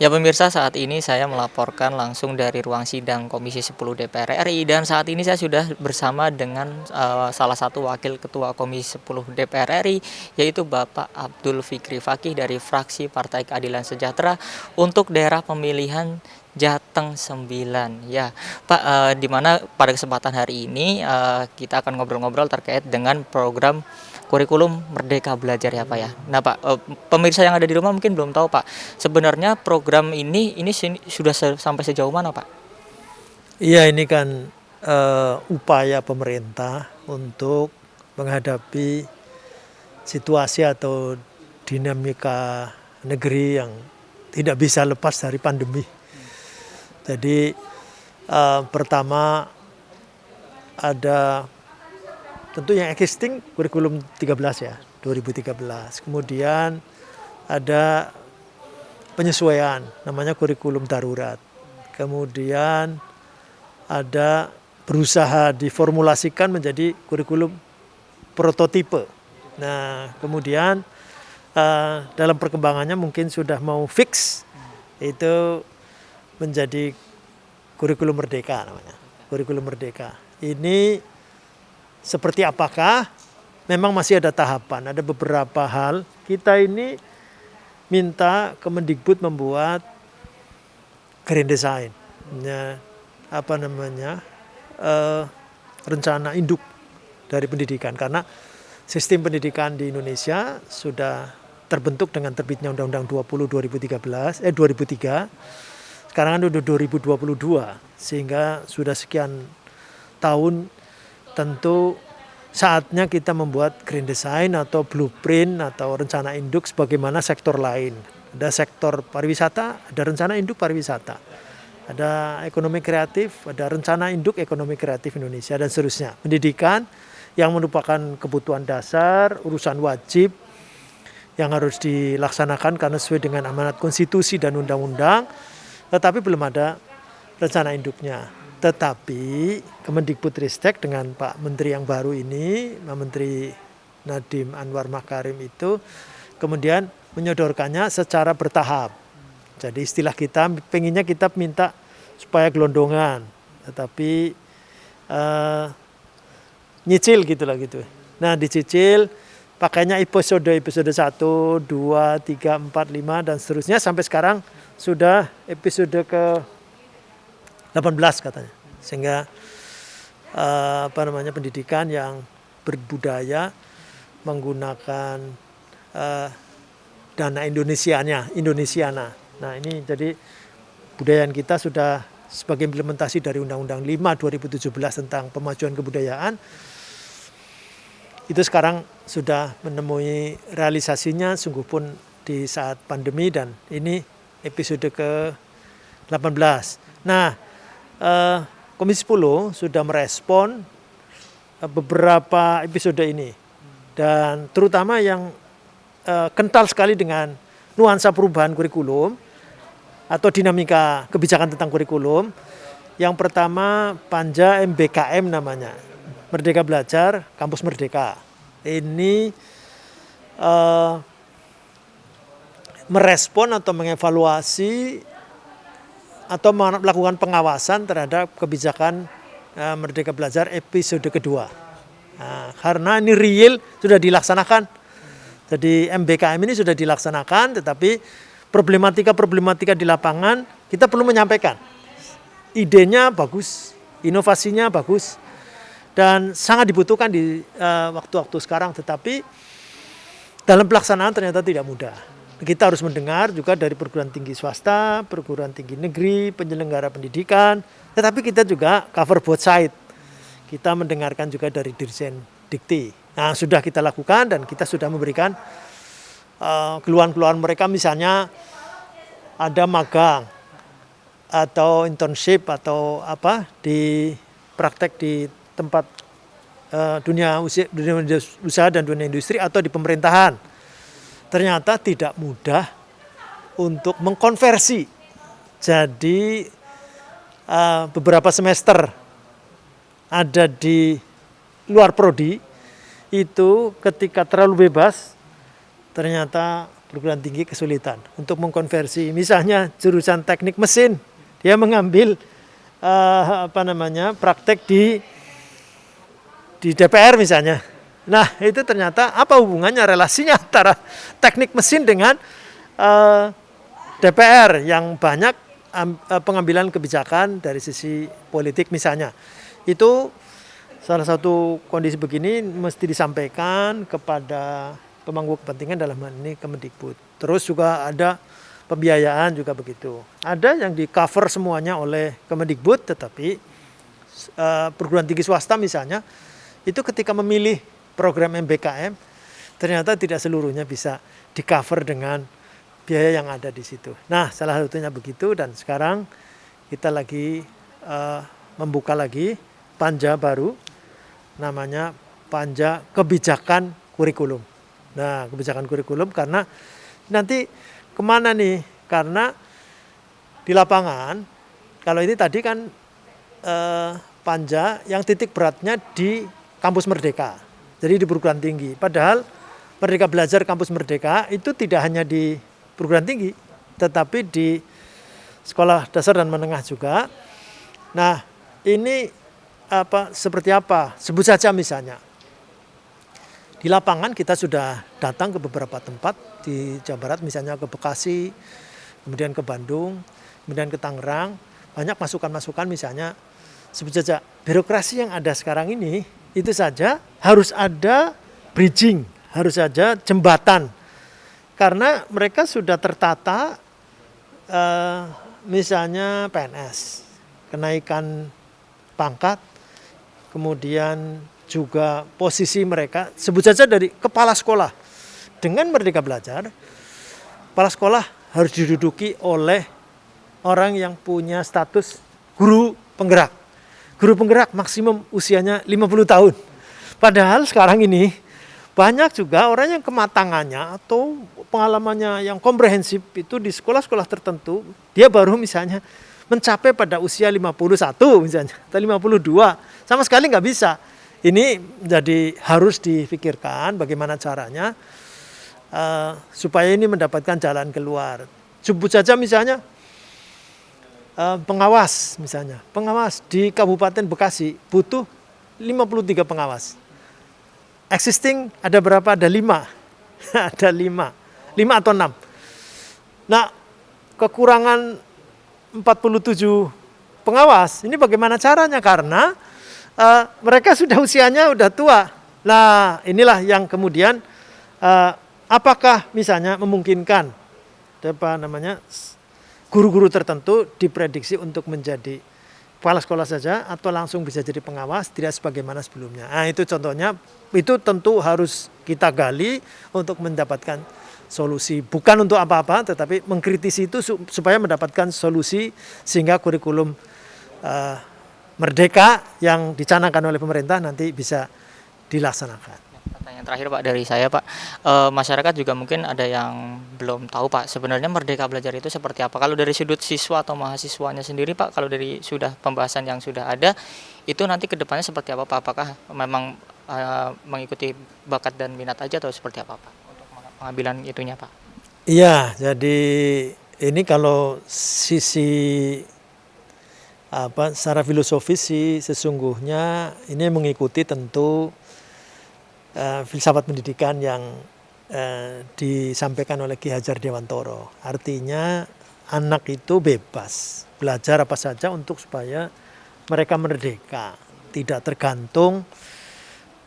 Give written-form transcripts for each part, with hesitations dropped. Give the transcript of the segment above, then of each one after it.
Ya pemirsa, saat ini saya melaporkan langsung dari ruang sidang Komisi 10 DPR RI dan saat ini saya sudah bersama dengan salah satu wakil ketua Komisi 10 DPR RI, yaitu Bapak Abdul Fikri Fakih dari fraksi Partai Keadilan Sejahtera untuk daerah pemilihan Jateng 9. Ya, Pak, di mana pada kesempatan hari ini kita akan ngobrol-ngobrol terkait dengan program kurikulum Merdeka Belajar ya Pak ya. Nah Pak, pemirsa yang ada di rumah mungkin belum tahu Pak, sebenarnya program ini sudah sampai sejauh mana Pak? Iya, ini kan upaya pemerintah untuk menghadapi situasi atau dinamika negeri yang tidak bisa lepas dari pandemi. Jadi pertama ada tentu yang existing kurikulum 13 ya, 2013. Kemudian ada penyesuaian namanya kurikulum darurat. Kemudian ada berusaha diformulasikan menjadi kurikulum prototipe. Nah, kemudian dalam perkembangannya mungkin sudah mau fix itu menjadi kurikulum merdeka namanya. Kurikulum merdeka. Ini seperti apakah? Memang masih ada tahapan, ada beberapa hal. Kita ini minta Kemendikbud membuat grand design. Ya, apa namanya, rencana induk dari pendidikan, karena sistem pendidikan di Indonesia sudah terbentuk dengan terbitnya Undang-Undang 20 2003, sekarang kan udah 2022, sehingga sudah sekian tahun. Tentu saatnya kita membuat grand design atau blueprint atau rencana induk sebagaimana sektor lain. Ada sektor pariwisata, ada rencana induk pariwisata. Ada ekonomi kreatif, ada rencana induk ekonomi kreatif Indonesia, dan seterusnya. Pendidikan yang merupakan kebutuhan dasar, urusan wajib yang harus dilaksanakan karena sesuai dengan amanat konstitusi dan undang-undang, tetapi belum ada rencana induknya. Tetapi Kemendikbudristek dengan Pak Menteri yang baru ini, Pak Menteri Nadiem Anwar Makarim itu kemudian menyodorkannya secara bertahap. Jadi istilah kita, pengennya kita minta supaya gelondongan, tetapi nyicil gitulah gitu. Nah, dicicil pakainya episode 1, 2, 3, 4, 5 dan seterusnya sampai sekarang sudah episode ke 18 katanya. Sehingga pendidikan yang berbudaya menggunakan dana Indonesiana. Nah, ini jadi budayaan kita sudah sebagai implementasi dari Undang-Undang 5 2017 tentang pemajuan kebudayaan. Itu sekarang sudah menemui realisasinya, sungguh pun di saat pandemi, dan ini episode ke-18. Nah, Komisi 10 sudah merespon beberapa episode ini, dan terutama yang kental sekali dengan nuansa perubahan kurikulum atau dinamika kebijakan tentang kurikulum. Yang pertama Panja MBKM namanya, Merdeka Belajar Kampus Merdeka. Ini merespon atau mengevaluasi atau melakukan pengawasan terhadap kebijakan Merdeka Belajar episode kedua. Nah, karena ini real sudah dilaksanakan. Jadi MBKM ini sudah dilaksanakan, tetapi problematika di lapangan kita perlu menyampaikan. Idenya bagus, inovasinya bagus, dan sangat dibutuhkan di waktu-waktu sekarang, tetapi dalam pelaksanaan ternyata tidak mudah. Kita harus mendengar juga dari perguruan tinggi swasta, perguruan tinggi negeri, penyelenggara pendidikan, tetapi kita juga cover both side. Kita mendengarkan juga dari Dirjen Dikti. Nah, sudah kita lakukan dan kita sudah memberikan keluhan-keluhan mereka, misalnya ada magang atau internship atau apa di praktek di tempat dunia usaha dan dunia industri atau di pemerintahan. Ternyata tidak mudah untuk mengkonversi. Jadi beberapa semester ada di luar prodi, itu ketika terlalu bebas, ternyata perguruan tinggi kesulitan untuk mengkonversi. Misalnya jurusan teknik mesin, dia mengambil praktek di DPR misalnya. Nah itu ternyata apa hubungannya relasinya antara teknik mesin dengan DPR yang banyak pengambilan kebijakan dari sisi politik misalnya. Itu salah satu kondisi begini mesti disampaikan kepada pemangku kepentingan dalam hal ini Kemendikbud. Terus juga ada pembiayaan juga begitu. Ada yang di cover semuanya oleh Kemendikbud, tetapi perguruan tinggi swasta misalnya itu ketika memilih program MBKM ternyata tidak seluruhnya bisa di cover dengan biaya yang ada di situ. Nah salah satunya begitu, dan sekarang kita lagi membuka lagi panja baru namanya panja kebijakan kurikulum. Nah kebijakan kurikulum karena nanti kemana nih? Karena di lapangan kalau ini tadi kan panja yang titik beratnya di kampus Merdeka, jadi di perguruan tinggi. Padahal Merdeka Belajar Kampus Merdeka itu tidak hanya di perguruan tinggi, tetapi di sekolah dasar dan menengah juga. Nah ini seperti apa? Sebut saja misalnya di lapangan kita sudah datang ke beberapa tempat di Jawa Barat, misalnya ke Bekasi, kemudian ke Bandung, kemudian ke Tangerang. Banyak masukan-masukan, misalnya sebut saja birokrasi yang ada sekarang ini itu saja harus ada bridging, harus ada jembatan, karena mereka sudah tertata misalnya PNS, kenaikan pangkat, kemudian juga posisi mereka, sebut saja dari kepala sekolah. Dengan Merdeka Belajar, kepala sekolah harus diduduki oleh orang yang punya status guru penggerak. Guru penggerak maksimum usianya 50 tahun. Padahal sekarang ini banyak juga orang yang kematangannya atau pengalamannya yang komprehensif itu di sekolah-sekolah tertentu, dia baru misalnya mencapai pada usia 51 misalnya, atau 52, sama sekali nggak bisa. Ini jadi harus difikirkan bagaimana caranya supaya ini mendapatkan jalan keluar. Sebut saja misalnya pengawas misalnya. Pengawas di Kabupaten Bekasi butuh 53 pengawas. Existing ada berapa? Ada 5. Ada 5 atau 6. Nah, kekurangan 47 pengawas. Ini bagaimana caranya? Karena mereka sudah usianya udah tua. Nah, inilah yang kemudian apakah misalnya memungkinkan guru-guru tertentu diprediksi untuk menjadi kepala sekolah saja atau langsung bisa jadi pengawas, tidak sebagaimana sebelumnya. Nah, itu contohnya, itu tentu harus kita gali untuk mendapatkan solusi. Bukan untuk apa-apa, tetapi mengkritisi itu supaya mendapatkan solusi sehingga kurikulum Merdeka yang dicanangkan oleh pemerintah nanti bisa dilaksanakan. Pertanyaan terakhir Pak dari saya Pak, masyarakat juga mungkin ada yang belum tahu Pak, sebenarnya Merdeka Belajar itu seperti apa? Kalau dari sudut siswa atau mahasiswanya sendiri Pak, kalau dari sudah pembahasan yang sudah ada, itu nanti ke depannya seperti apa Pak? Apakah memang mengikuti bakat dan minat aja atau seperti apa Pak untuk pengambilan itunya Pak? Iya, jadi ini kalau sisi secara filosofis sih sesungguhnya ini mengikuti tentu filsafat pendidikan yang disampaikan oleh Ki Hajar Dewantoro. Artinya anak itu bebas belajar apa saja untuk supaya mereka merdeka, tidak tergantung,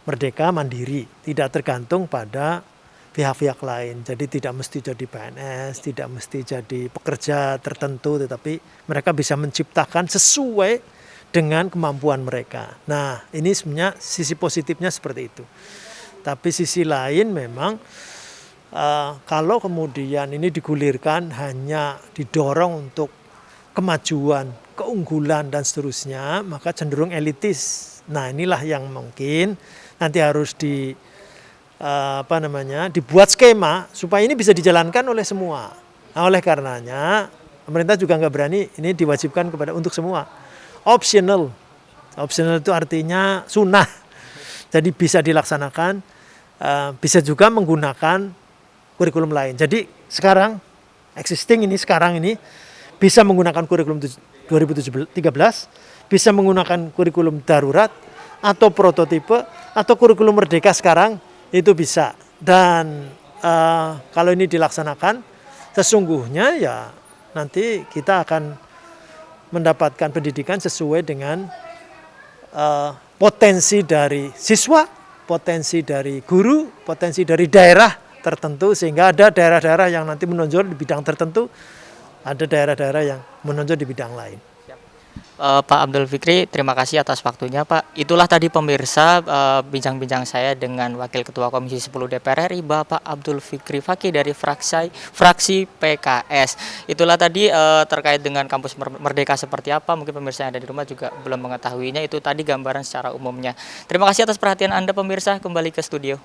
merdeka mandiri, tidak tergantung pada pihak-pihak lain. Jadi tidak mesti jadi PNS, tidak mesti jadi pekerja tertentu, tetapi mereka bisa menciptakan sesuai dengan kemampuan mereka. Nah, ini sebenarnya sisi positifnya seperti itu. Tapi sisi lain memang kalau kemudian ini digulirkan hanya didorong untuk kemajuan, keunggulan dan seterusnya, maka cenderung elitis. Nah, inilah yang mungkin nanti harus dibuat skema supaya ini bisa dijalankan oleh semua. Nah, oleh karenanya pemerintah juga nggak berani ini diwajibkan untuk semua. Optional itu artinya sunnah. Jadi bisa dilaksanakan, bisa juga menggunakan kurikulum lain. Jadi sekarang sekarang ini bisa menggunakan kurikulum 2013, bisa menggunakan kurikulum darurat atau prototipe atau kurikulum merdeka sekarang itu bisa. Dan kalau ini dilaksanakan sesungguhnya ya nanti kita akan mendapatkan pendidikan sesuai dengan potensi dari siswa, potensi dari guru, potensi dari daerah tertentu, sehingga ada daerah-daerah yang nanti menonjol di bidang tertentu, ada daerah-daerah yang menonjol di bidang lain. Pak Abdul Fikri, terima kasih atas waktunya, Pak. Itulah tadi pemirsa bincang-bincang saya dengan Wakil Ketua Komisi 10 DPR RI, Bapak Abdul Fikri Fakih dari fraksi PKS. Itulah tadi terkait dengan kampus Merdeka seperti apa. Mungkin pemirsa yang ada di rumah juga belum mengetahuinya. Itu tadi gambaran secara umumnya. Terima kasih atas perhatian Anda, pemirsa. Kembali ke studio.